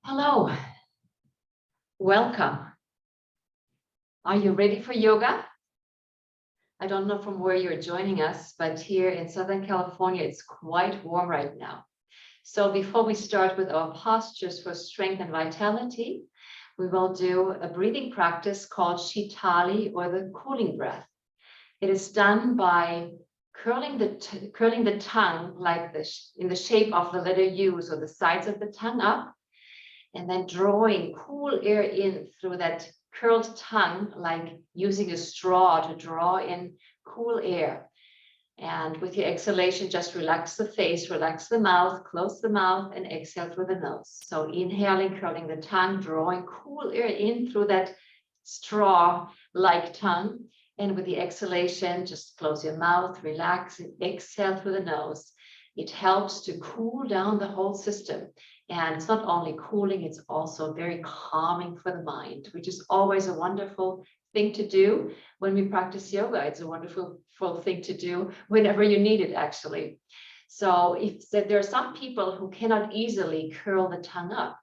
Hello, welcome. Are you ready for yoga? I don't know from where you're joining us, but here in Southern California, it's quite warm right now. So before we start with our postures for strength and vitality, we will do a breathing practice called Shitali, or the cooling breath. It is done by curling the tongue like this in the shape of the letter U, so the sides of the tongue up, and then drawing cool air in through that curled tongue, like using a straw to draw in cool air. And with your exhalation, just relax the face, relax the mouth, close the mouth, and exhale through the nose. So inhaling, curling the tongue, drawing cool air in through that straw-like tongue. And with the exhalation, just close your mouth, relax, and exhale through the nose. It helps to cool down the whole system. And it's not only cooling, it's also very calming for the mind, which is always a wonderful thing to do when we practice yoga. It's a wonderful thing to do whenever you need it, actually. So if there are some people who cannot easily curl the tongue up,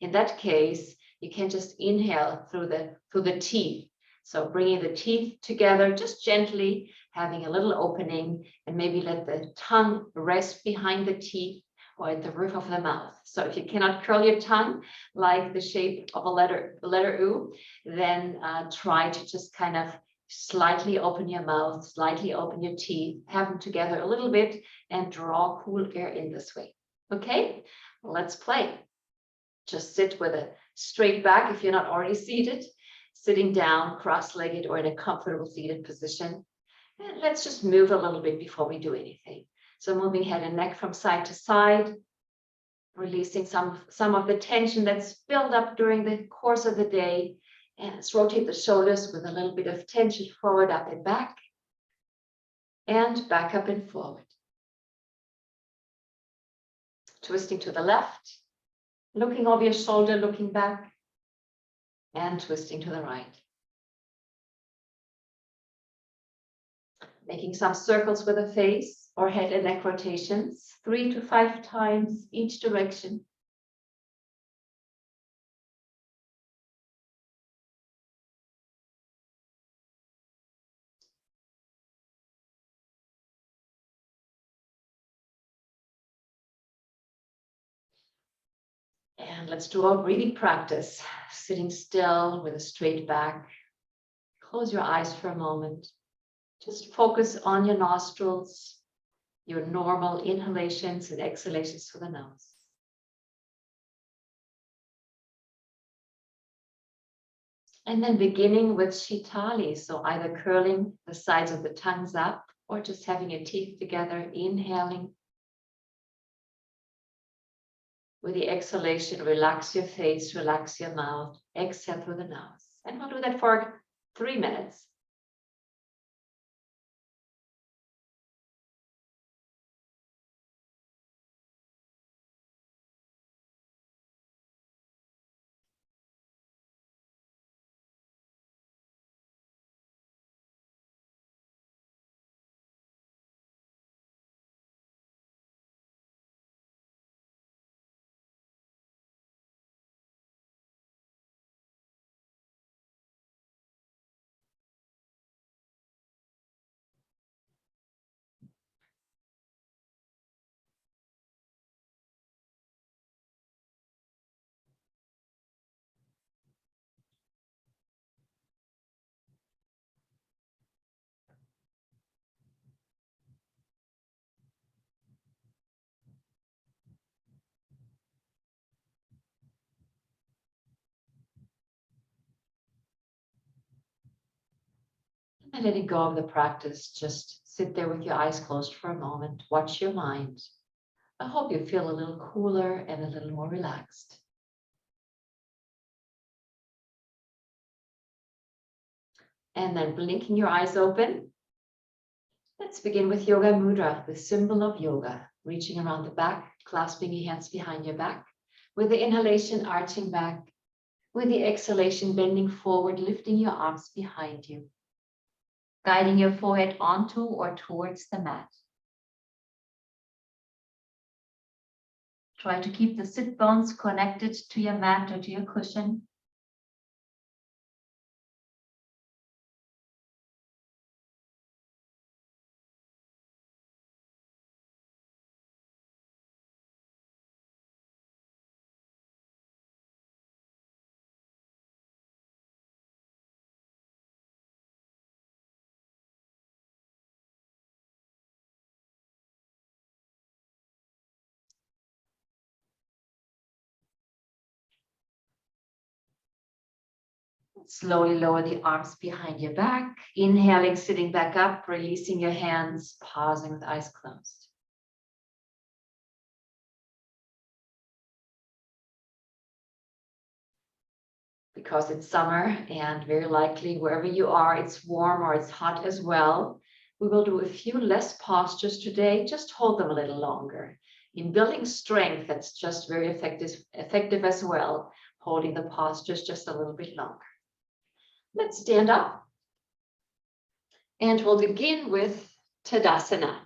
in that case, you can just inhale through the teeth. So bringing the teeth together, just gently, having a little opening, and maybe let the tongue rest behind the teeth or at the roof of the mouth. So if you cannot curl your tongue like the shape of a letter U, then try to just kind of slightly open your mouth, slightly open your teeth, have them together a little bit, and draw cool air in this way. Okay, let's play. Just sit with a straight back if you're not already seated, sitting down, cross-legged, or in a comfortable seated position. And let's just move a little bit before we do anything. So moving head and neck from side to side, releasing some of the tension that's built up during the course of the day. And let's rotate the shoulders with a little bit of tension forward, up and back up and forward. Twisting to the left, looking over your shoulder, looking back, and twisting to the right. Making some circles with the face or head and neck rotations, 3 to 5 times each direction. And let's do our breathing practice, sitting still with a straight back. Close your eyes for a moment. Just focus on your nostrils, your normal inhalations and exhalations through the nose. And then beginning with Shitali, so either curling the sides of the tongues up or just having your teeth together, inhaling. With the exhalation, relax your face, relax your mouth, exhale through the nose. And we'll do that for 3 minutes. And letting go of the practice, just sit there with your eyes closed for a moment. Watch your mind. I hope you feel a little cooler and a little more relaxed. And then blinking your eyes open. Let's begin with Yoga Mudra, the symbol of yoga. Reaching around the back, clasping your hands behind your back. With the inhalation, arching back. With the exhalation, bending forward, lifting your arms behind you. Guiding your forehead onto or towards the mat. Try to keep the sit bones connected to your mat or to your cushion. Slowly lower the arms behind your back. Inhaling, sitting back up, releasing your hands, pausing with eyes closed. Because it's summer and very likely wherever you are, it's warm or it's hot as well. We will do a few less postures today, just hold them a little longer. In building strength, that's just very effective as well, holding the postures just a little bit longer. Let's stand up. And we'll begin with Tadasana,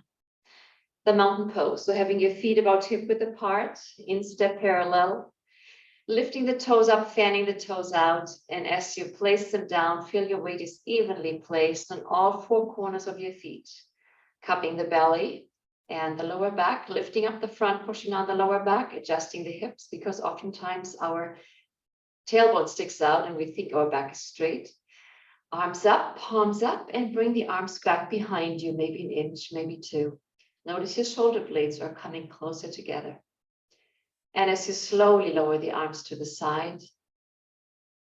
the mountain pose. So having your feet about hip width apart, instep parallel, lifting the toes up, fanning the toes out. And as you place them down, feel your weight is evenly placed on all four corners of your feet, cupping the belly and the lower back, lifting up the front, pushing on the lower back, adjusting the hips, because oftentimes our tailbone sticks out and we think our back is straight. Arms up, palms up, and bring the arms back behind you, maybe an inch, maybe two. Notice your shoulder blades are coming closer together. And as you slowly lower the arms to the side,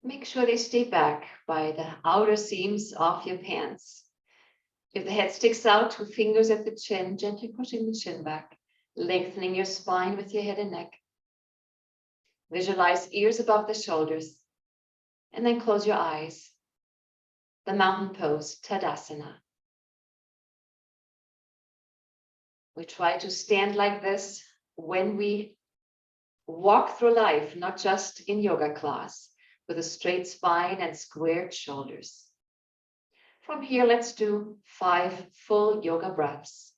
make sure they stay back by the outer seams of your pants. If the head sticks out, 2 fingers at the chin, gently pushing the chin back, lengthening your spine with your head and neck. Visualize ears above the shoulders, and then close your eyes. The mountain pose, Tadasana. We try to stand like this when we walk through life, not just in yoga class, with a straight spine and squared shoulders. From here, let's do 5 full yoga breaths.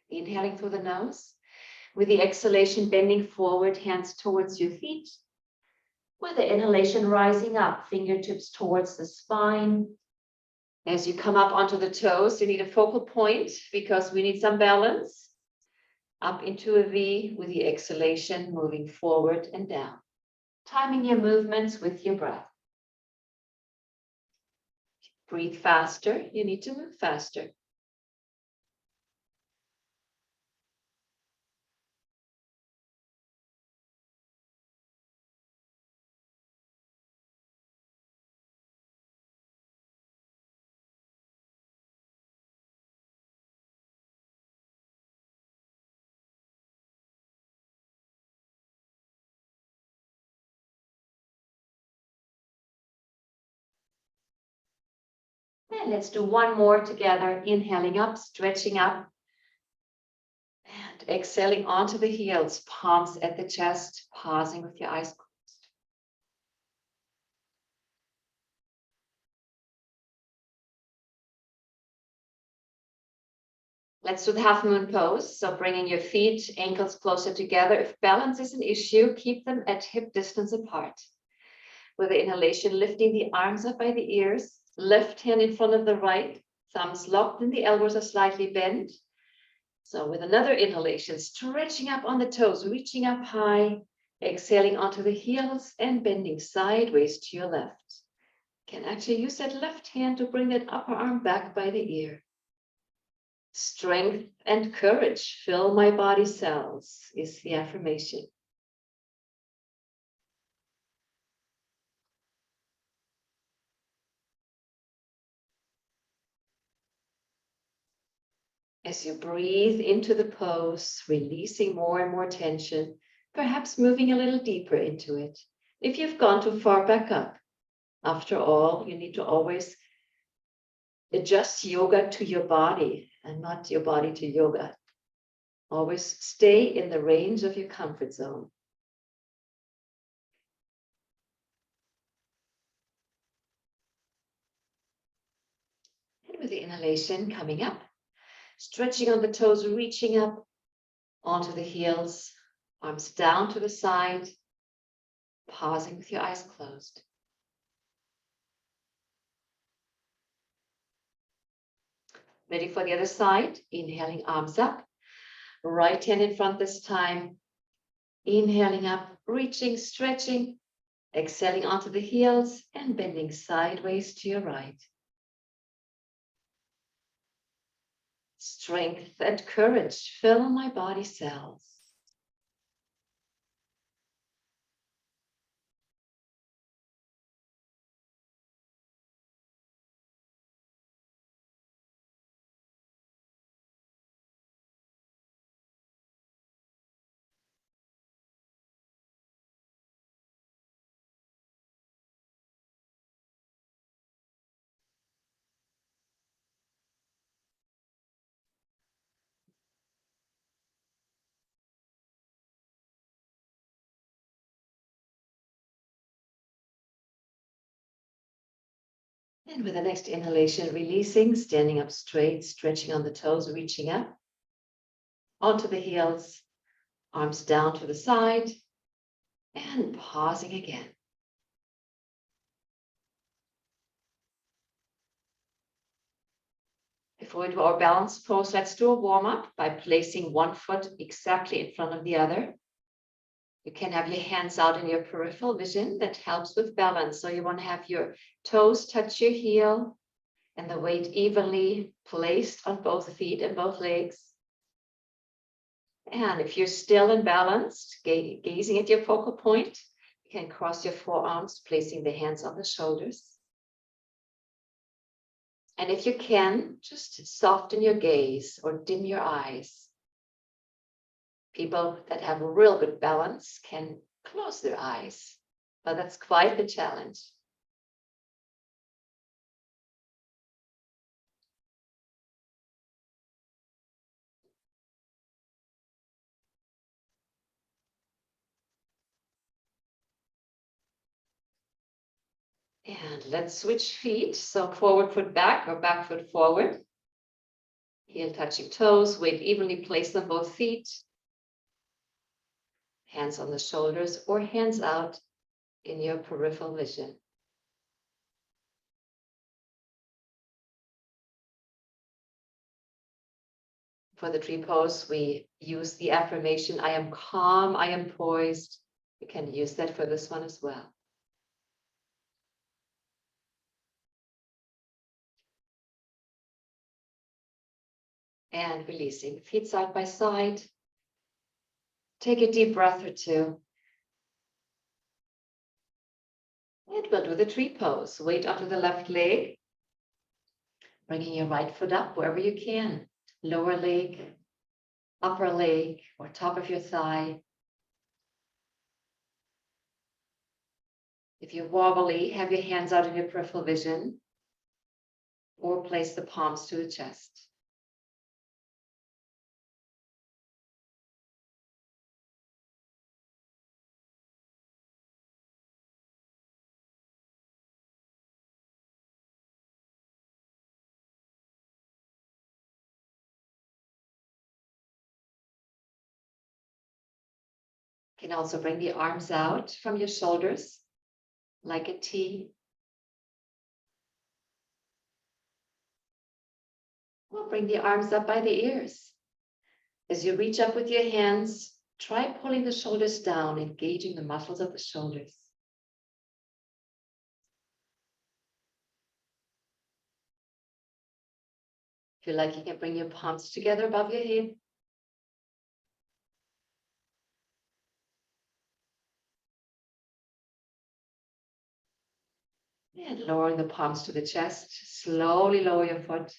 Inhaling through the nose. With the exhalation, bending forward, hands towards your feet. With the inhalation, rising up, fingertips towards the spine. As you come up onto the toes, you need a focal point because we need some balance. Up into a V with the exhalation, moving forward and down. Timing your movements with your breath. Breathe faster, you need to move faster. And let's do one more together. Inhaling up, stretching up. And exhaling onto the heels, palms at the chest, pausing with your eyes closed. Let's do the half moon pose. So bringing your feet, ankles closer together. If balance is an issue, keep them at hip distance apart. With the inhalation, lifting the arms up by the ears, left hand in front of the right, thumbs locked and the elbows are slightly bent. So with another inhalation, stretching up on the toes, reaching up high, exhaling onto the heels and bending sideways to your left. Can actually use that left hand to bring that upper arm back by the ear. Strength and courage fill my body cells is the affirmation. As you breathe into the pose, releasing more and more tension, perhaps moving a little deeper into it. If you've gone too far, back up. After all, you need to always adjust yoga to your body and not your body to yoga. Always stay in the range of your comfort zone. And with the inhalation coming up, stretching on the toes, reaching up onto the heels, Arms down to the side, pausing with your eyes closed. Ready for the other side. Inhaling, arms up. Right hand in front this time. Inhaling up, reaching, stretching. Exhaling onto the heels and bending sideways to your right. Strength and courage fill my body cells. And with the next inhalation, releasing, standing up straight, stretching on the toes, reaching up onto the heels, arms down to the side, and pausing again. Before we do our balance pose, let's do a warm-up by placing one foot exactly in front of the other. You can have your hands out in your peripheral vision. That helps with balance. So you want to have your toes touch your heel and the weight evenly placed on both feet and both legs. And if you're still imbalanced, gazing at your focal point, you can cross your forearms, placing the hands on the shoulders. And if you can, just soften your gaze or dim your eyes. People that have a real good balance can close their eyes, but that's quite the challenge. And let's switch feet. So forward foot back or back foot forward. Heel touching toes, weight evenly placed on both feet. Hands on the shoulders or hands out in your peripheral vision. For the tree pose, we use the affirmation, I am calm, I am poised. You can use that for this one as well. And releasing, feet side by side. Take a deep breath or two. And we'll do the tree pose. Weight onto the left leg. Bringing your right foot up wherever you can. Lower leg, upper leg, or top of your thigh. If you're wobbly, have your hands out in your peripheral vision. Or place the palms to the chest. You can also bring the arms out from your shoulders like a T. Or bring the arms up by the ears. As you reach up with your hands, try pulling the shoulders down, engaging the muscles of the shoulders. If you like, you can bring your palms together above your head. And lowering the palms to the chest, slowly lower your foot.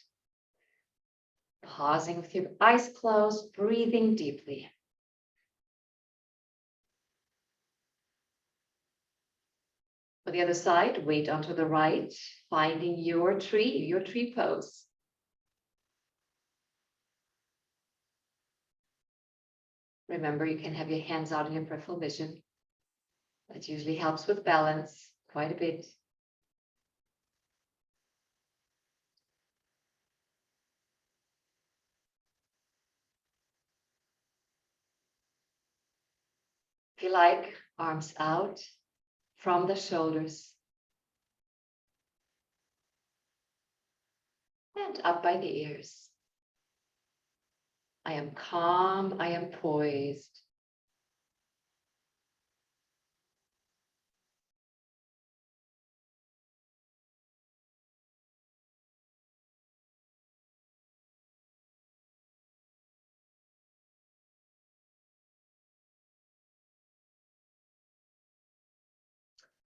Pausing with your eyes closed, breathing deeply. For the other side, weight onto the right, finding your tree pose. Remember, you can have your hands out in your peripheral vision. That usually helps with balance quite a bit. you like, arms out from the shoulders and up by the ears. I am calm, I am poised.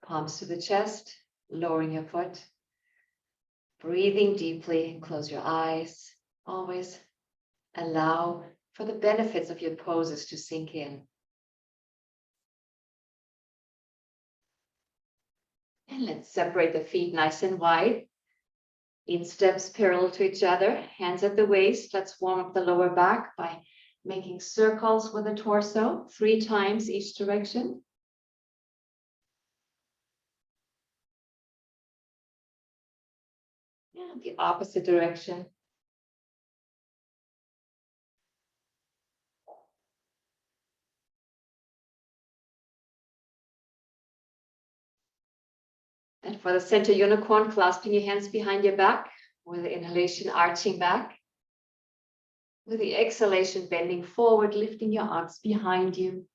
Palms to the chest, lowering your foot. Breathing deeply, close your eyes. Always allow for the benefits of your poses to sink in. And let's separate the feet nice and wide. Insteps parallel to each other, hands at the waist. Let's warm up the lower back by making circles with the torso 3 times each direction. And the opposite direction. And for the center unicorn, clasping your hands behind your back, with the inhalation arching back. With the exhalation, bending forward, lifting your arms behind you.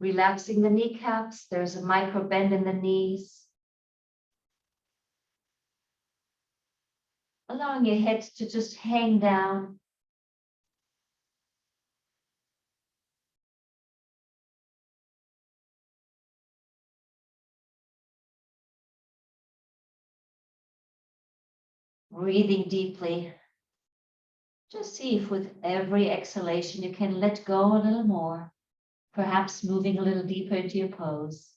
Relaxing the kneecaps. There's a micro bend in the knees. Allowing your head to just hang down. Breathing deeply. Just see if with every exhalation you can let go a little more. Perhaps moving a little deeper into your pose.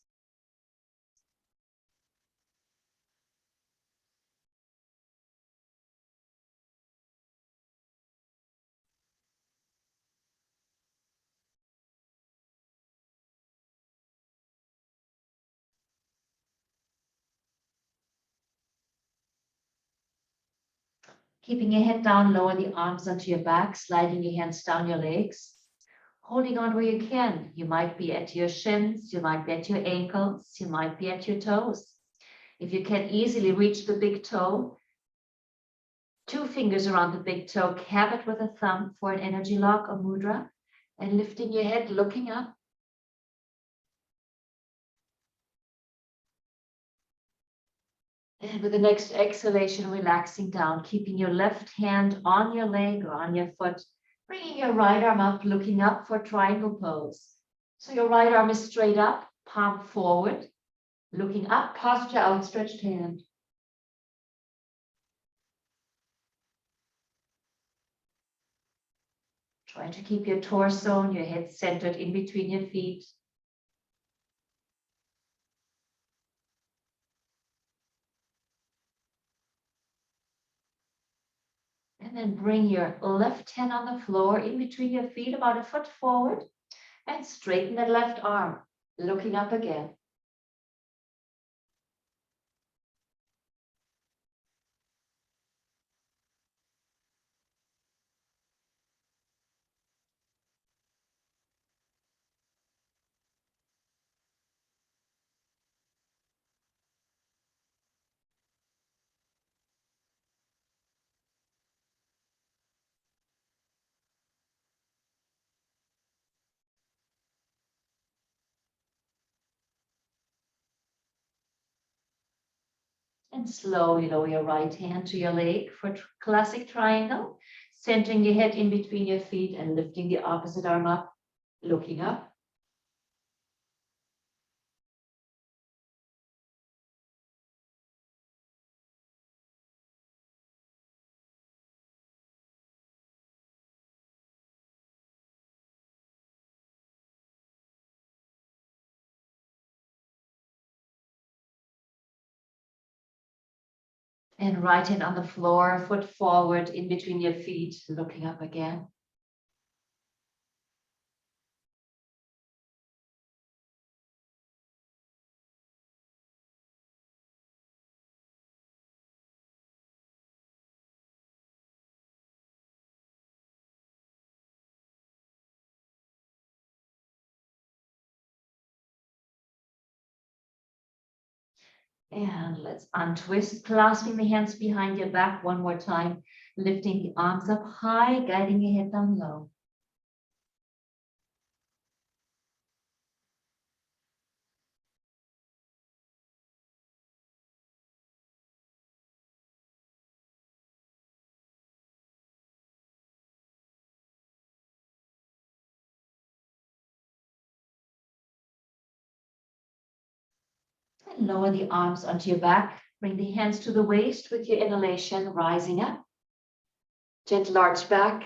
Keeping your head down, lower the arms onto your back, sliding your hands down your legs. Holding on where you can. You might be at your shins, you might be at your ankles, you might be at your toes. If you can easily reach the big toe, 2 fingers around the big toe, cap it with a thumb for an energy lock or mudra, and lifting your head, looking up. And with the next exhalation, relaxing down, keeping your left hand on your leg or on your foot, bringing your right arm up, looking up for triangle pose. So your right arm is straight up, palm forward, looking up, posture outstretched hand. Try to keep your torso and your head centered in between your feet. And then bring your left hand on the floor in between your feet, about a foot forward, and straighten that left arm, looking up again. And slowly lower your right hand to your leg for classic triangle, centering your head in between your feet and lifting the opposite arm up, looking up. And right hand on the floor, foot forward in between your feet, looking up again. And let's untwist, clasping the hands behind your back one more time, lifting the arms up high, guiding your head down low. And lower the arms onto your back. Bring the hands to the waist with your inhalation, rising up. Gentle arch back,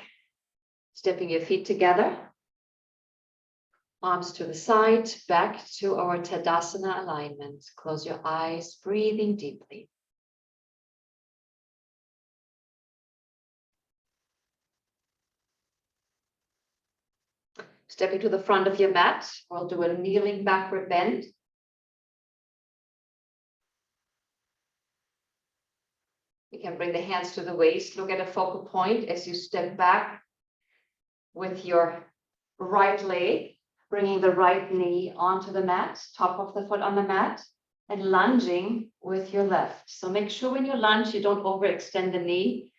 stepping your feet together. Arms to the side, back to our Tadasana alignment. Close your eyes, breathing deeply. Stepping to the front of your mat, we'll do a kneeling backward bend. You can bring the hands to the waist, look at a focal point as you step back with your right leg, bringing the right knee onto the mat, top of the foot on the mat, and lunging with your left. So make sure when you lunge, you don't overextend the knee,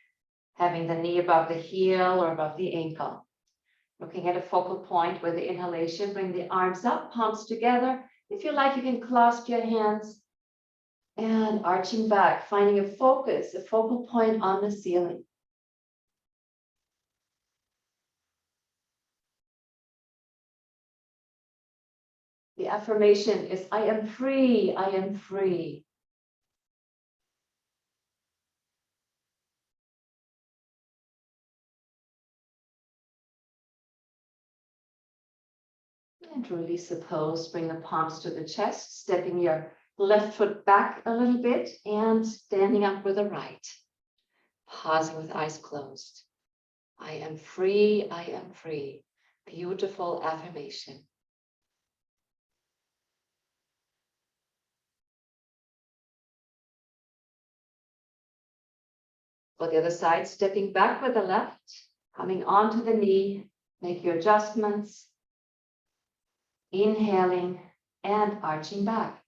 having the knee above the heel or above the ankle. Looking at a focal point with the inhalation, bring the arms up, palms together. If you like, you can clasp your hands and arching back, finding a focus, a focal point on the ceiling. The affirmation is, I am free, I am free. And release the pose, bring the palms to the chest, stepping your left foot back a little bit and standing up with the right. Pausing with eyes closed. I am free, I am free. Beautiful affirmation. For the other side, stepping back with the left, coming onto the knee, make your adjustments. Inhaling and arching back.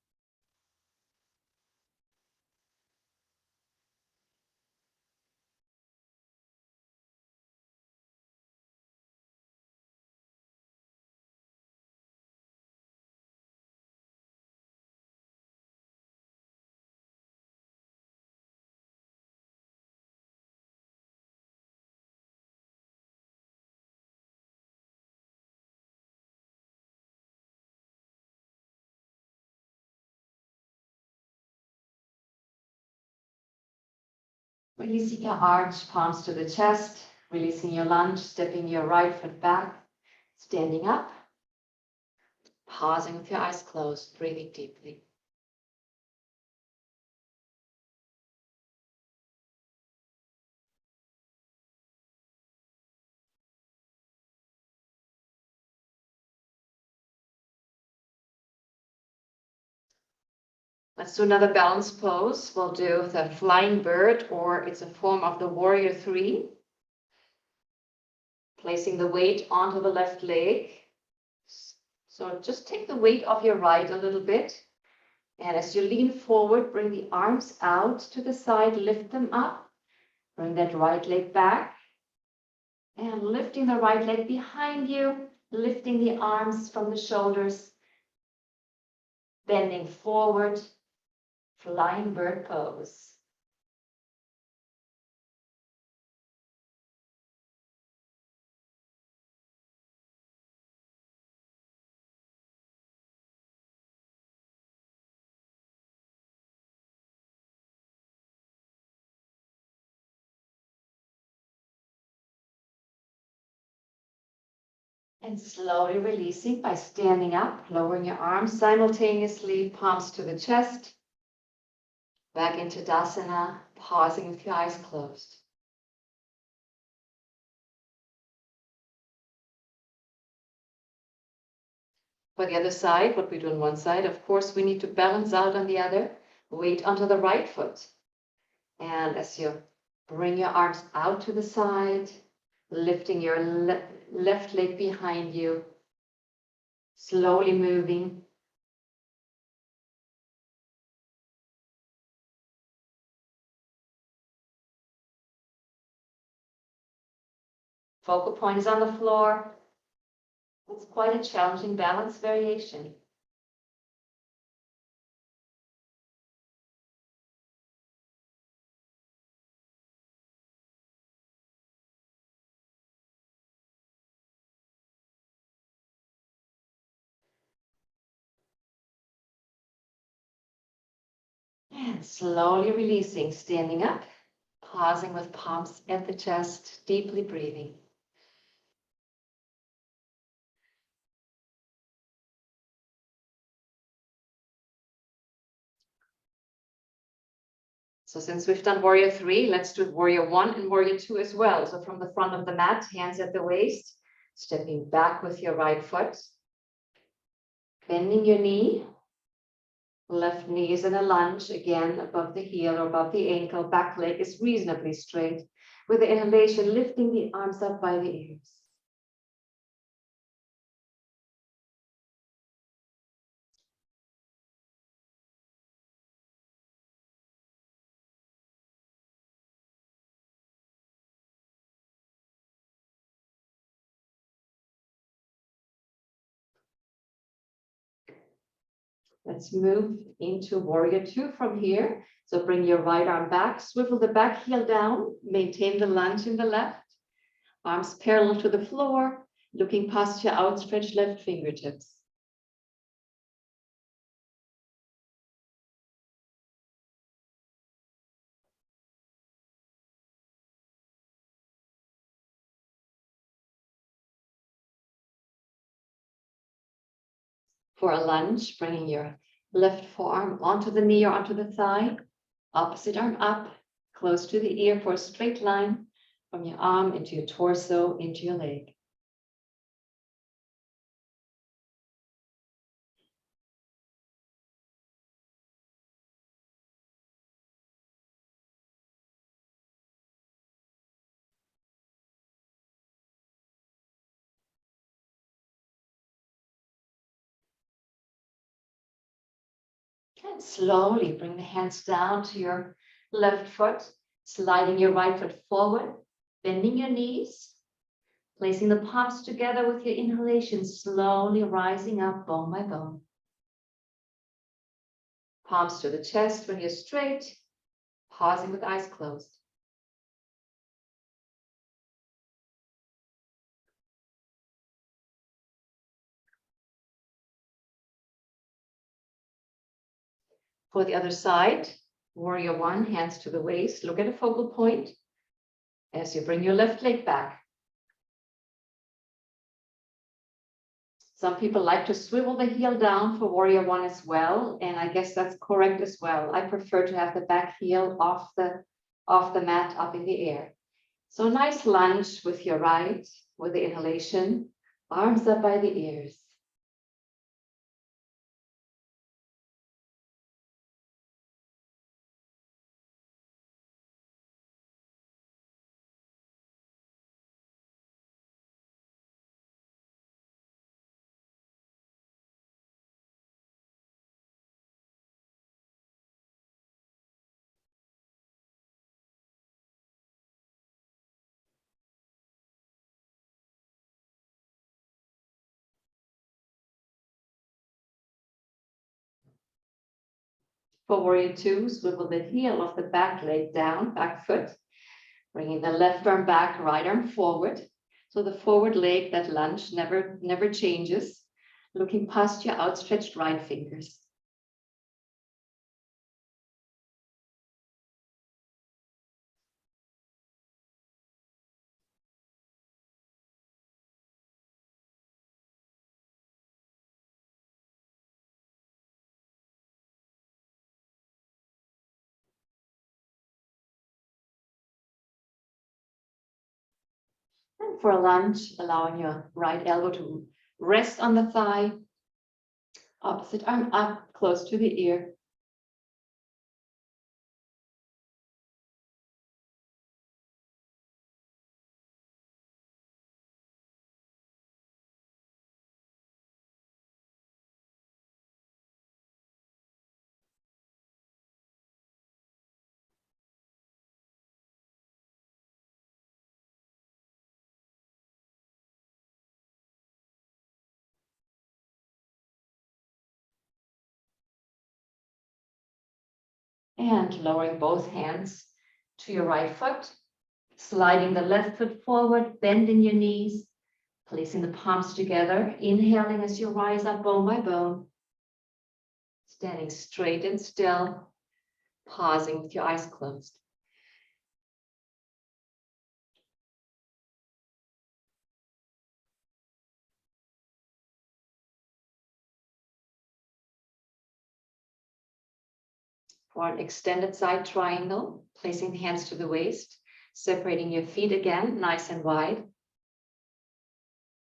Releasing your arch, palms to the chest, releasing your lunge, stepping your right foot back, standing up, pausing with your eyes closed, breathing deeply. Let's do another balance pose. We'll do the flying bird, or it's a form of the warrior three. Placing the weight onto the left leg. So just take the weight off your right a little bit. And as you lean forward, bring the arms out to the side, lift them up. Bring that right leg back. And lifting the right leg behind you, lifting the arms from the shoulders. Bending forward, flying bird pose. And slowly releasing by standing up, lowering your arms simultaneously, palms to the chest. Back into Dasana, pausing with your eyes closed. For the other side, what we do on one side, of course, we need to balance out on the other. Weight onto the right foot. And as you bring your arms out to the side, lifting your left leg behind you, slowly moving. Focal point is on the floor. It's quite a challenging balance variation. And slowly releasing, standing up, pausing with palms at the chest, deeply breathing. So since we've done warrior 3, let's do warrior 1 and warrior 2 as well. So from the front of the mat, hands at the waist, stepping back with your right foot, bending your knee, left knee is in a lunge, again above the heel or above the ankle, back leg is reasonably straight. With the inhalation, lifting the arms up by the ears. Let's move into warrior 2 from here. So bring your right arm back, swivel the back heel down, maintain the lunge in the left, arms parallel to the floor, looking past your outstretched left fingertips. For a lunge, bringing your left forearm onto the knee or onto the thigh, opposite arm up, close to the ear for a straight line from your arm into your torso, into your leg. And slowly bring the hands down to your left foot, sliding your right foot forward, bending your knees, placing the palms together with your inhalation, slowly rising up bone by bone. Palms to the chest when you're straight, pausing with eyes closed. For the other side, warrior 1, hands to the waist, look at a focal point as you bring your left leg back. Some people like to swivel the heel down for warrior 1 as well, and I guess that's correct as well. I prefer to have the back heel off the mat up in the air. So nice lunge with your right, with the inhalation, arms up by the ears. For warrior 2, swivel the heel of the back leg down, back foot, bringing the left arm back, right arm forward. So the forward leg, that lunge never changes, looking past your outstretched right fingers. And for a lunge, allowing your right elbow to rest on the thigh, opposite arm up, close to the ear. And lowering both hands to your right foot, sliding the left foot forward, bending your knees, placing the palms together, inhaling as you rise up bone by bone, standing straight and still, pausing with your eyes closed. For an extended side triangle, placing the hands to the waist, separating your feet again, nice and wide.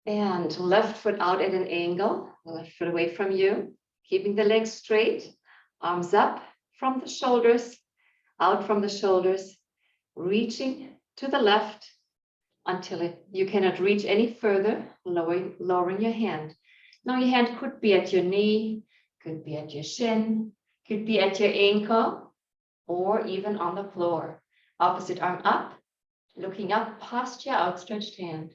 And left foot out at an angle, left foot away from you, keeping the legs straight, arms up from the shoulders, out from the shoulders, reaching to the left until you cannot reach any further, lowering your hand. Now your hand could be at your knee, could be at your shin, could be at your ankle, or even on the floor. Opposite arm up, looking up past your outstretched hand.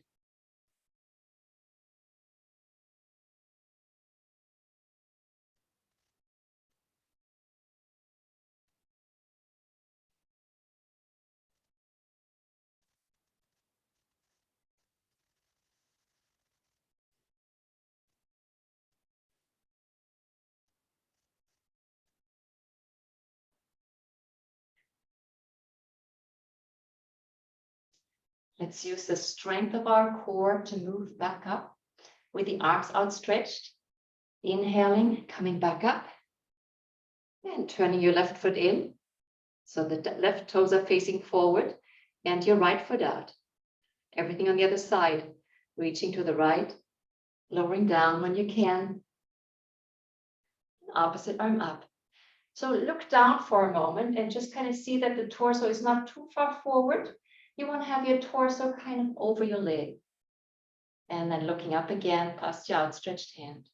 Let's use the strength of our core to move back up with the arms outstretched. Inhaling, coming back up, and turning your left foot in. So the left toes are facing forward and your right foot out. Everything on the other side, reaching to the right, lowering down when you can. Opposite arm up. So look down for a moment and just kind of see that the torso is not too far forward. You want to have your torso kind of over your leg. And then looking up again past your outstretched hand.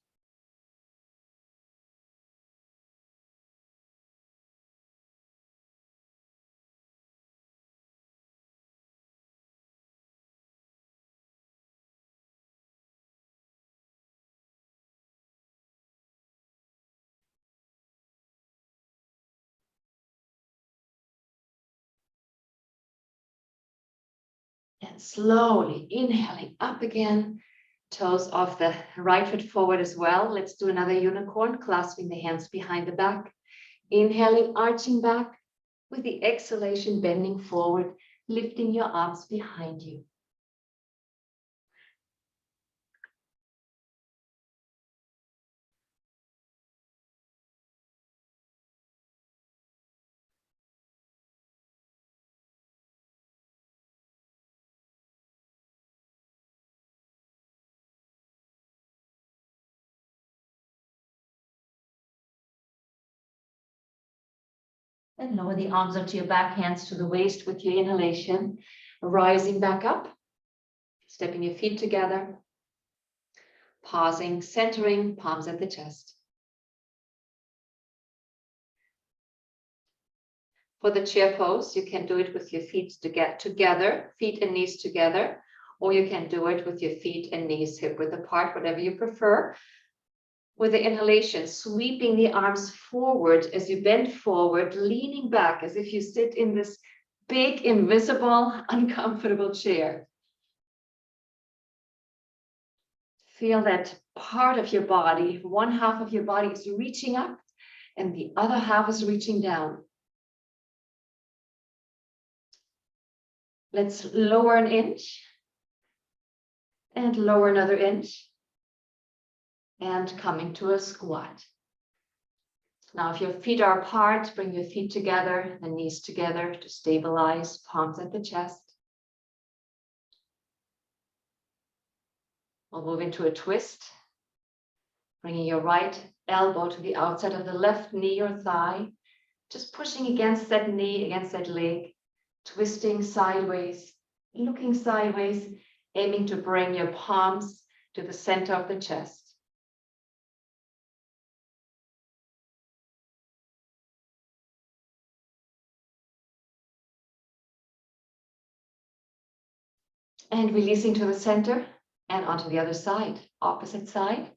And slowly inhaling up again, toes off the right foot forward as well. Let's do another unicorn, clasping the hands behind the back. Inhaling, arching back, with the exhalation, bending forward, lifting your arms behind you. And lower the arms onto your back, hands to the waist with your inhalation. Rising back up, stepping your feet together. Pausing, centering, palms at the chest. For the chair pose, you can do it with your feet together, feet and knees together, or you can do it with your feet and knees hip width apart, whatever you prefer. With the inhalation, sweeping the arms forward as you bend forward, leaning back as if you sit in this big, invisible, uncomfortable chair. Feel that part of your body, one half of your body is reaching up and the other half is reaching down. Let's lower an inch and lower another inch. And coming to a squat. Now, if your feet are apart, bring your feet together, the knees together to stabilize, palms at the chest. We'll move into a twist, bringing your right elbow to the outside of the left knee or thigh, just pushing against that knee, against that leg, twisting sideways, looking sideways, aiming to bring your palms to the center of the chest. And releasing to the center and onto the other side, opposite side.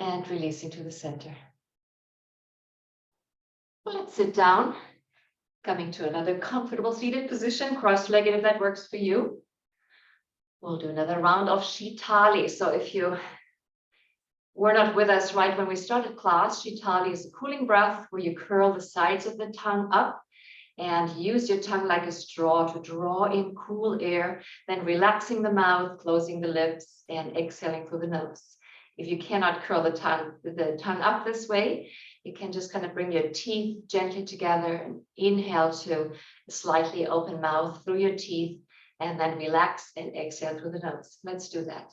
and releasing to the center. Let's sit down, coming to another comfortable seated position, cross-legged if that works for you. We'll do another round of Shitali. So if you were not with us right when we started class, Shitali is a cooling breath where you curl the sides of the tongue up and use your tongue like a straw to draw in cool air, then relaxing the mouth, closing the lips, and exhaling through the nose. If you cannot curl the tongue up this way, you can just kind of bring your teeth gently together and inhale to a slightly open mouth through your teeth, and then relax and exhale through the nose. Let's do that.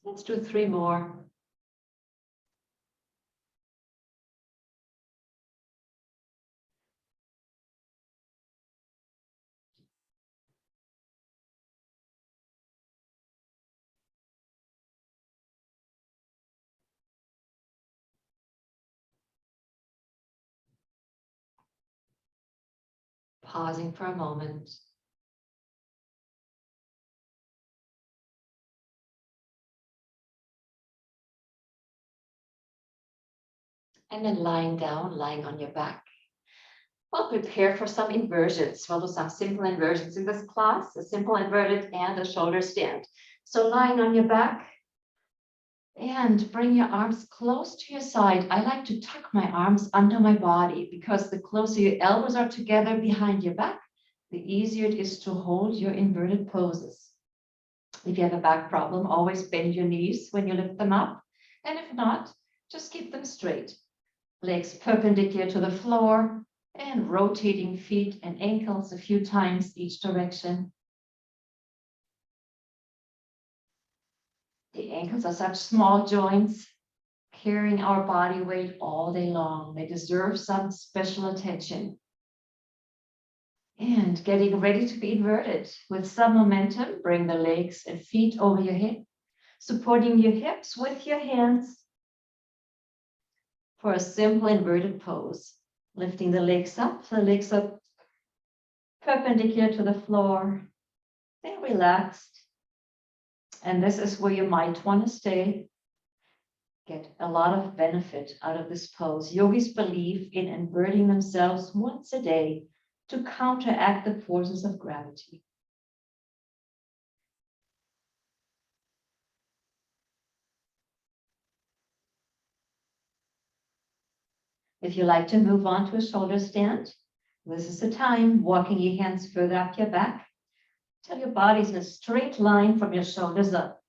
Let's do 3 more. Pausing for a moment. And then lying down, lying on your back. Well, prepare for some inversions. We'll do some simple inversions in this class, a simple inverted and a shoulder stand. So lying on your back and bring your arms close to your side. I like to tuck my arms under my body because the closer your elbows are together behind your back, the easier it is to hold your inverted poses. If you have a back problem, always bend your knees when you lift them up. And if not, just keep them straight. Legs perpendicular to the floor and rotating feet and ankles a few times each direction. The ankles are such small joints, carrying our body weight all day long. They deserve some special attention. And getting ready to be inverted. With some momentum, bring the legs and feet over your head, supporting your hips with your hands for a simple inverted pose. Lifting the legs up perpendicular to the floor. They're relaxed. And this is where you might want to stay. Get a lot of benefit out of this pose. Yogis believe in inverting themselves once a day to counteract the forces of gravity. If you like to move on to a shoulder stand, this is the time, walking your hands further up your back till your body's in a straight line from your shoulders up.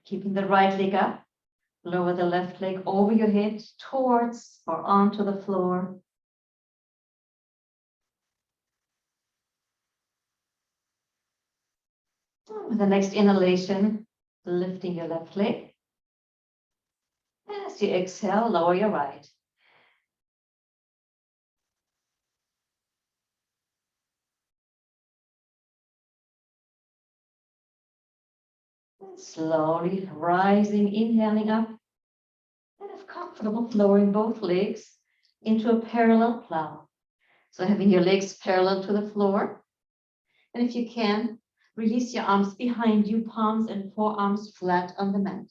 Keeping the right leg up, lower the left leg over your head towards or onto the floor. With the next inhalation, lifting your left leg. As you exhale, lower your right. And slowly rising, inhaling up. And if comfortable, lowering both legs into a parallel plow. So having your legs parallel to the floor. And if you can, release your arms behind you, palms and forearms flat on the mat.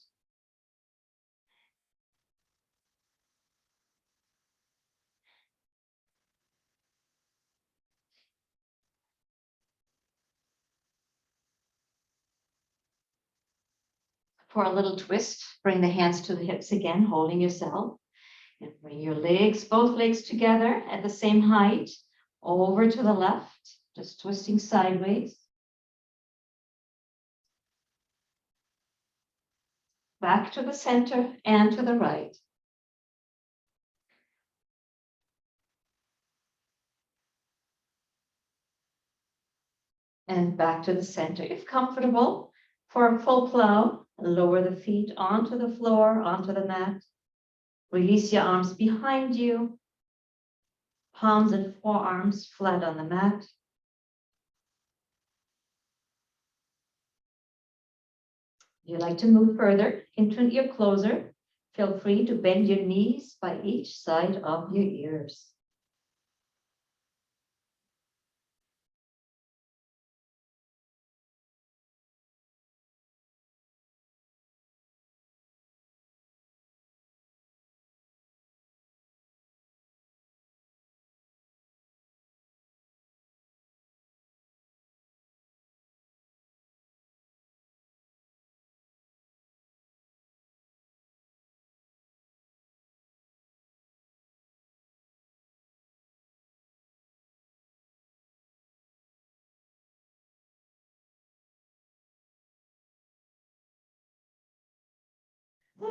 For a little twist, bring the hands to the hips again, holding yourself. And bring your legs, both legs together at the same height, over to the left. just twisting sideways. Back to the center and to the right. And back to the center. If comfortable, for a full plow, lower the feet onto the floor, onto the mat. Release your arms behind you. Palms and forearms flat on the mat. If you'd like to move further into an ear closer, feel free to bend your knees by each side of your ears.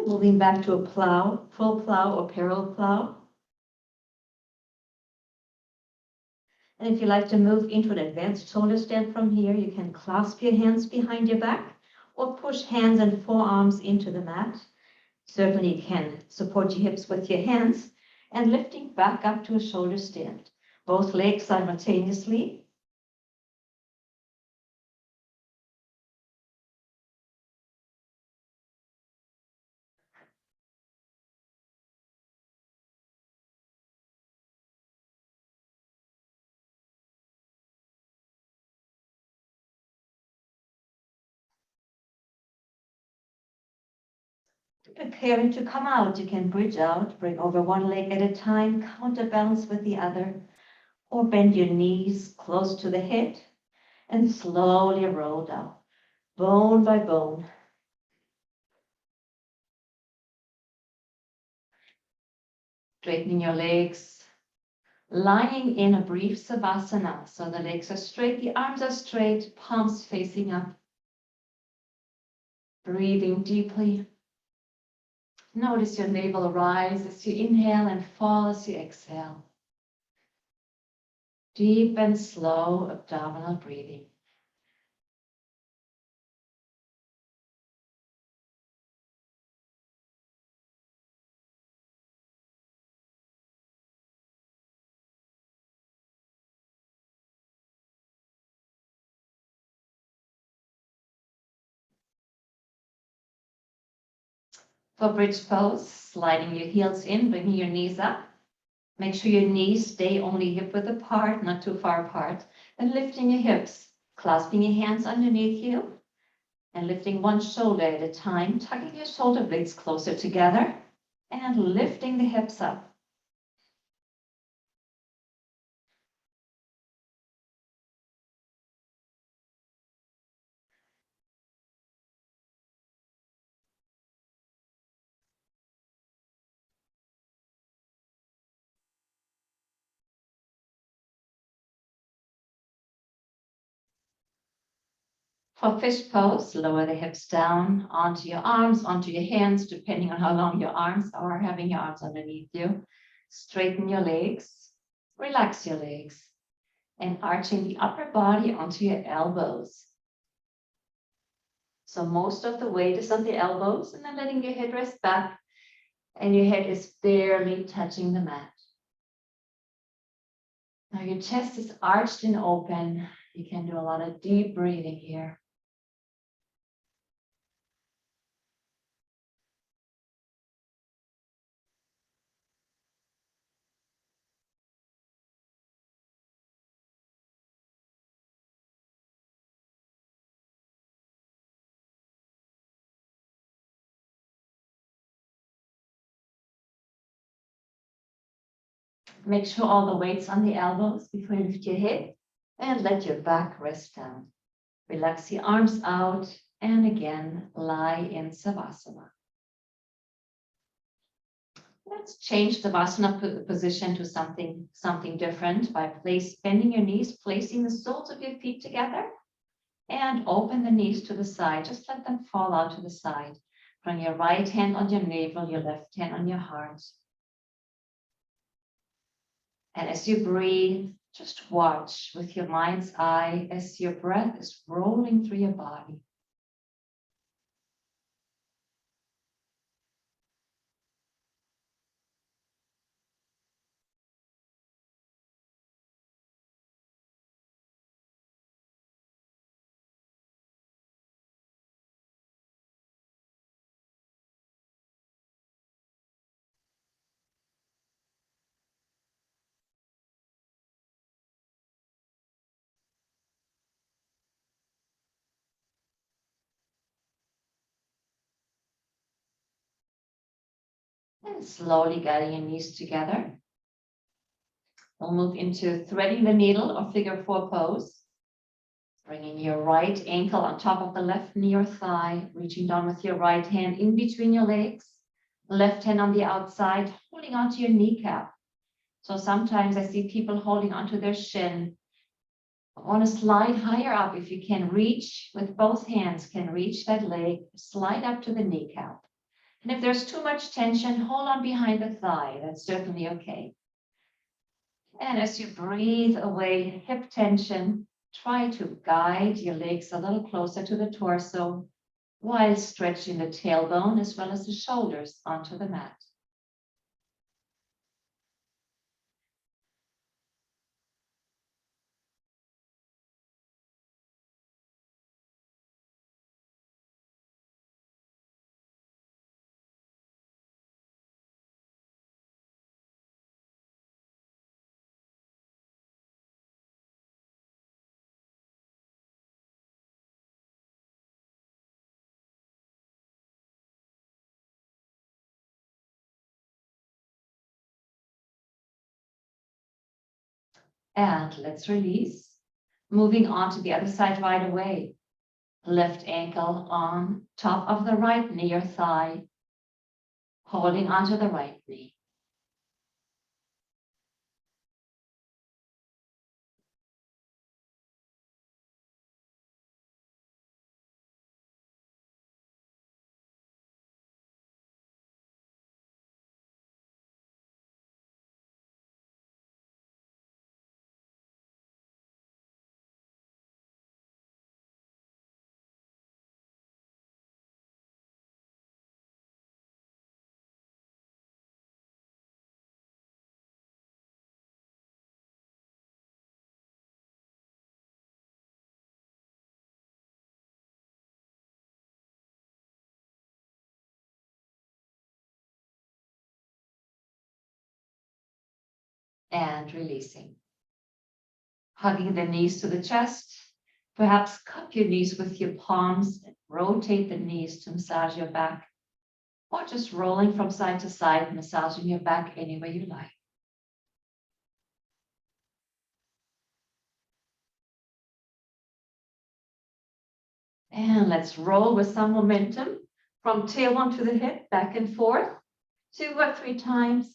Moving back to a plow, full plow or parallel plow. And if you like to move into an advanced shoulder stand from here, you can clasp your hands behind your back or push hands and forearms into the mat. Certainly you can support your hips with your hands and lifting back up to a shoulder stand. Both legs simultaneously. Preparing to come out, you can bridge out, bring over one leg at a time, counterbalance with the other, or bend your knees close to the head and slowly roll down, bone by bone. Straightening your legs, lying in a brief savasana. So the legs are straight, the arms are straight, palms facing up. Breathing deeply. Notice your navel rise as you inhale and fall as you exhale. Deep and slow abdominal breathing. For bridge pose, sliding your heels in, bringing your knees up. Make sure your knees stay only hip width apart, not too far apart. And lifting your hips, clasping your hands underneath you. And lifting one shoulder at a time, tucking your shoulder blades closer together. And lifting the hips up. For fish pose, lower the hips down onto your arms, onto your hands, depending on how long your arms are, having your arms underneath you. Straighten your legs, relax your legs, and arching the upper body onto your elbows. So most of the weight is on the elbows, and then letting your head rest back, and your head is barely touching the mat. Now your chest is arched and open. You can do a lot of deep breathing here. Make sure all the weight's on the elbows before you lift your head, and let your back rest down. Relax your arms out, and again, lie in Savasana. Let's change the Vasana position to something different by bending your knees, placing the soles of your feet together, and open the knees to the side. Just let them fall out to the side. Bring your right hand on your navel, your left hand on your heart. And as you breathe, just watch with your mind's eye as your breath is rolling through your body. And slowly guiding your knees together. We'll move into threading the needle or figure four pose. Bringing your right ankle on top of the left knee or thigh, reaching down with your right hand in between your legs, left hand on the outside, holding onto your kneecap. So sometimes I see people holding onto their shin. I want to slide higher up if you can reach with both hands, can reach that leg, slide up to the kneecap. And if there's too much tension, hold on behind the thigh. That's certainly okay. And as you breathe away hip tension, try to guide your legs a little closer to the torso while stretching the tailbone as well as the shoulders onto the mat. And let's release. Moving on to the other side right away. Left ankle on top of the right knee or thigh, holding onto the right knee. And releasing. Hugging the knees to the chest. Perhaps cup your knees with your palms and rotate the knees to massage your back. Or just rolling from side to side, massaging your back any way you like. And let's roll with some momentum from tailbone to the hip, back and forth, 2 or 3 times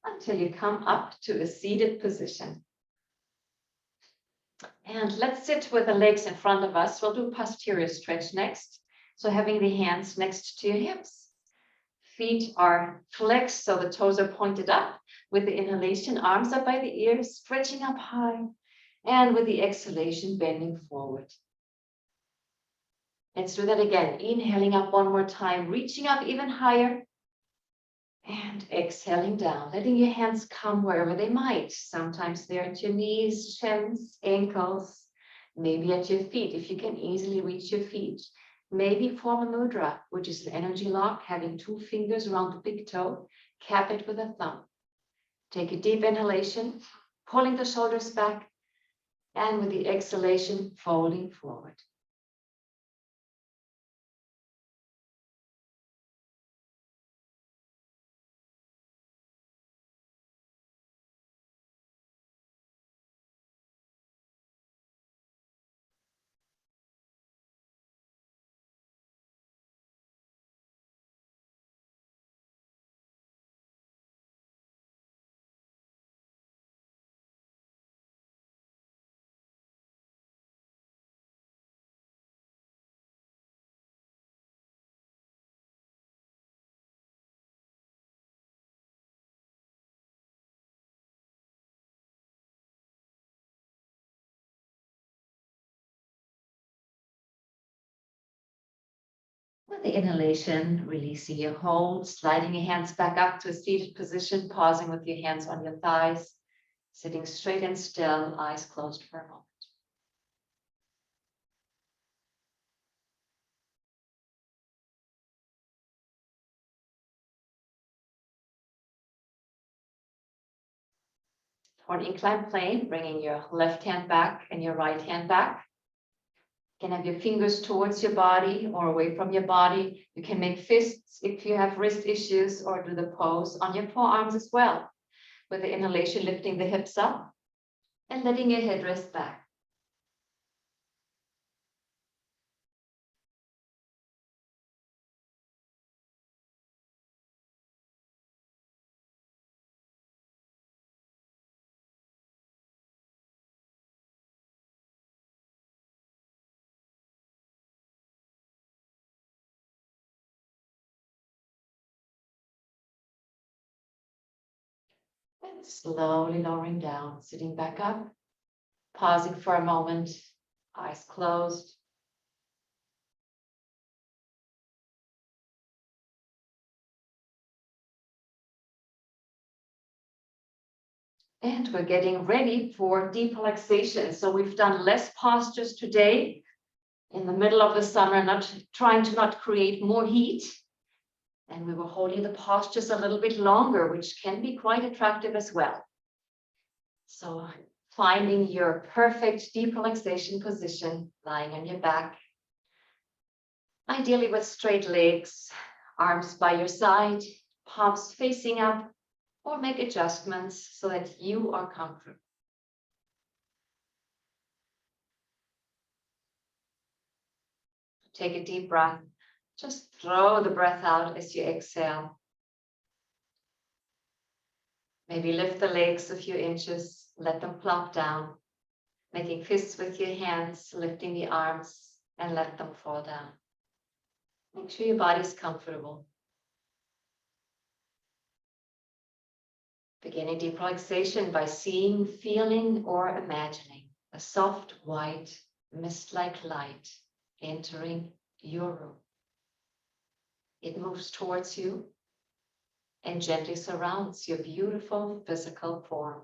until you come up to a seated position. And let's sit with the legs in front of us. We'll do posterior stretch next. So having the hands next to your hips. Feet are flexed so the toes are pointed up. With the inhalation, arms up by the ears, stretching up high. And with the exhalation, bending forward. Let's do that again. Inhaling up one more time, reaching up even higher. And exhaling down, letting your hands come wherever they might. Sometimes they're at your knees, shins, ankles, maybe at your feet, if you can easily reach your feet. Maybe form a mudra, which is an energy lock, having 2 fingers around the big toe, cap it with a thumb. Take a deep inhalation, pulling the shoulders back, and with the exhalation, folding forward. With the inhalation, releasing your hold, sliding your hands back up to a seated position, pausing with your hands on your thighs, sitting straight and still, eyes closed for a moment. For an inclined plane, bringing your left hand back and your right hand back. You can have your fingers towards your body or away from your body. You can make fists if you have wrist issues, or do the pose on your forearms as well. With the inhalation, lifting the hips up and letting your head rest back. And slowly lowering down, sitting back up, pausing for a moment, eyes closed. And we're getting ready for deep relaxation. So we've done less postures today in the middle of the summer, not trying to not create more heat. And we were holding the postures a little bit longer, which can be quite attractive as well. So finding your perfect deep relaxation position, lying on your back, ideally with straight legs, arms by your side, palms facing up, or make adjustments so that you are comfortable. Take a deep breath. Just throw the breath out as you exhale. Maybe lift the legs a few inches, let them plump down, making fists with your hands, lifting the arms, and let them fall down. Make sure your body's comfortable. Beginning deep relaxation by seeing, feeling, or imagining a soft, white, mist-like light entering your room. It moves towards you and gently surrounds your beautiful physical form.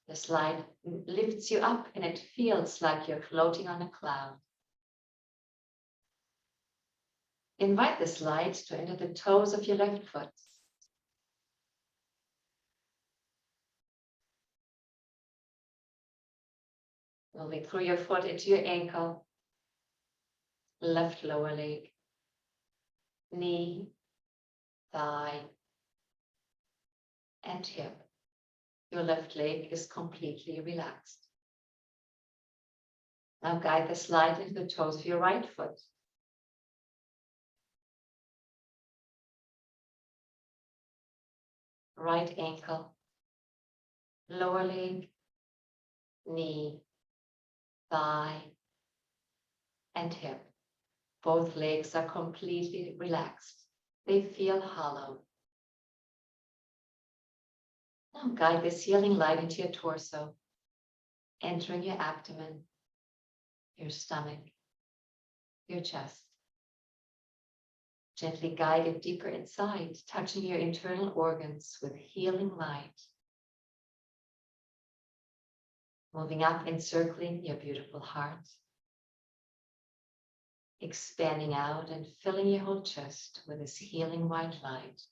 This light lifts you up and it feels like you're floating on a cloud. Invite this light to enter the toes of your left foot. Moving through your foot into your ankle, left lower leg, knee, thigh, and hip. Your left leg is completely relaxed. Now guide this light into the toes of your right foot. Right ankle, lower leg, knee, thigh, and hip. Both legs are completely relaxed. They feel hollow. Now guide this healing light into your torso, entering your abdomen, your stomach, your chest. Gently guide it deeper inside, touching your internal organs with healing light. Moving up, encircling your beautiful heart. Expanding out and filling your whole chest with this healing white light.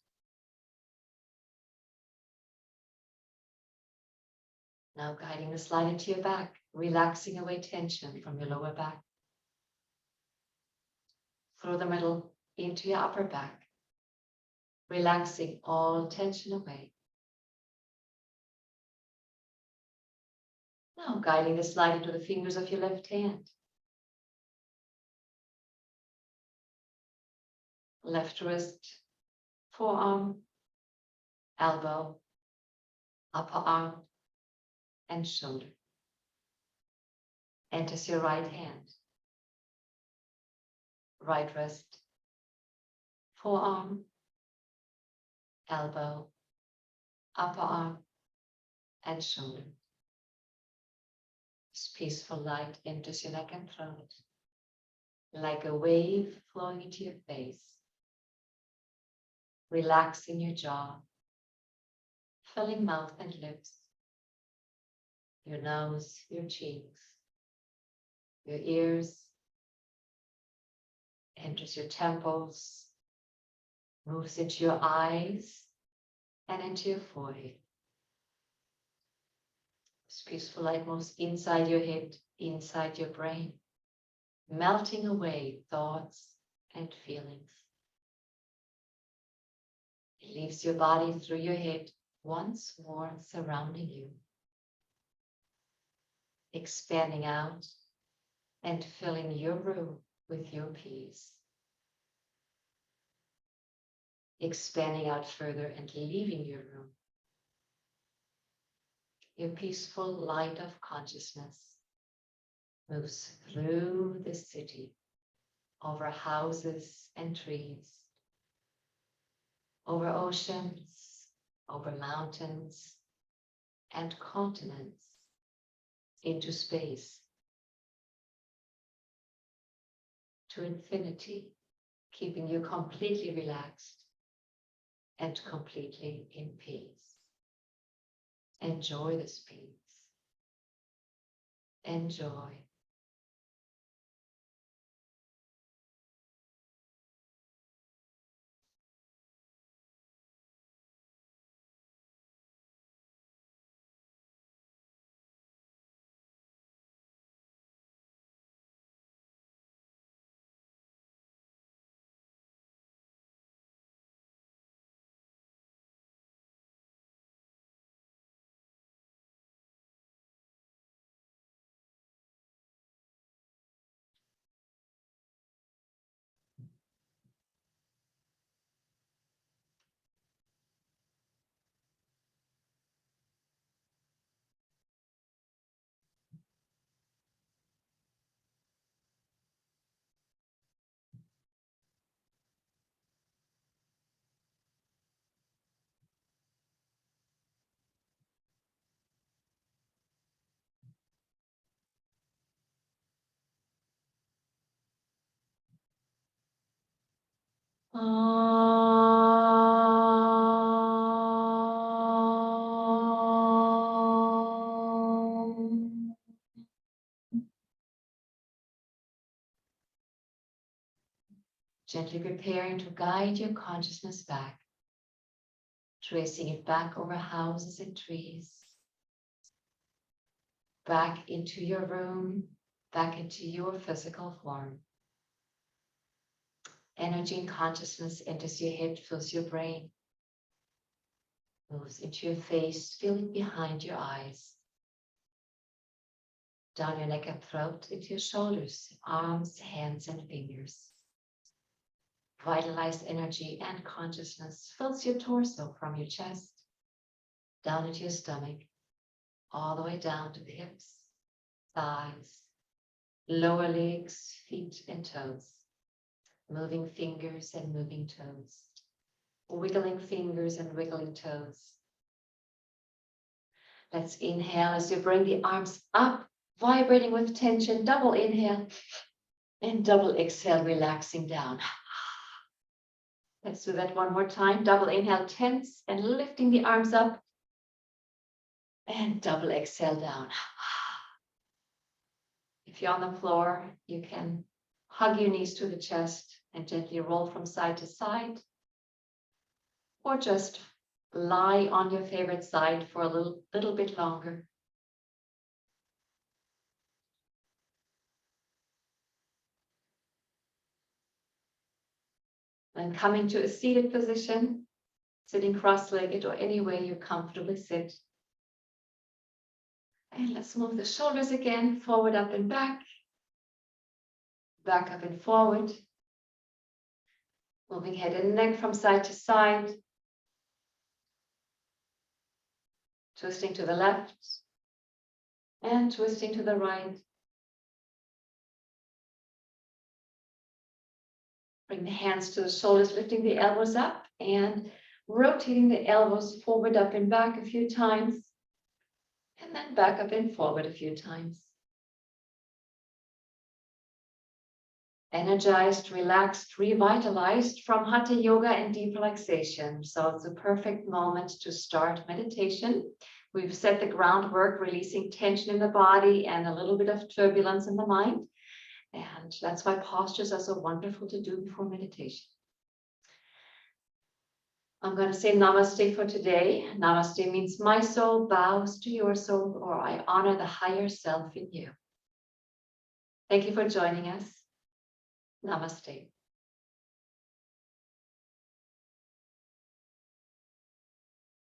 Now guiding this light into your back, relaxing away tension from your lower back. Through the middle into your upper back, relaxing all tension away. Now guiding this light into the fingers of your left hand. Left wrist, forearm, elbow, upper arm, and shoulder. Enters your right hand. Right wrist, forearm, elbow, upper arm, and shoulder. This peaceful light enters your neck and throat. like a wave flowing into your face, relaxing your jaw, filling mouth and lips, your nose, your cheeks, your ears, enters your temples, moves into your eyes and into your forehead. This peaceful light moves inside your head, inside your brain, melting away thoughts and feelings. It leaves your body through your head, once more surrounding you, expanding out and filling your room with your peace. Expanding out further and leaving your room. Your peaceful light of consciousness moves through the city, over houses and trees, over oceans, over mountains and continents, into space, to infinity, keeping you completely relaxed and completely in peace. Enjoy this peace. Enjoy. Gently preparing to guide your consciousness back, tracing it back over houses and trees, back into your room, back into your physical form. Energy and consciousness enters your head, fills your brain, moves into your face, feeling behind your eyes, down your neck and throat, into your shoulders, arms, hands, and fingers. Vitalized energy and consciousness fills your torso from your chest, down into your stomach, all the way down to the hips, thighs, lower legs, feet, and toes. Moving fingers and moving toes. Wiggling fingers and wiggling toes. Let's inhale as you bring the arms up, vibrating with tension. Double inhale and double exhale, relaxing down. Let's do that one more time. Double inhale, tense, and lifting the arms up. And double exhale down. If you're on the floor, you can hug your knees to the chest and gently roll from side to side. Or just lie on your favorite side for a little bit longer. And coming to a seated position, sitting cross-legged or any way you comfortably sit. And let's move the shoulders again, forward, up and back. Back up and forward. Moving head and neck from side to side. Twisting to the left and twisting to the right. Bring the hands to the shoulders, lifting the elbows up and rotating the elbows forward, up and back a few times. And then back up and forward a few times. energized, relaxed, revitalized from Hatha Yoga and deep relaxation. So it's a perfect moment to start meditation. We've set the groundwork, releasing tension in the body and a little bit of turbulence in the mind. And that's why postures are so wonderful to do before meditation. I'm going to say namaste for today. Namaste means my soul bows to your soul, or I honor the higher self in you. Thank you for joining us. Namaste.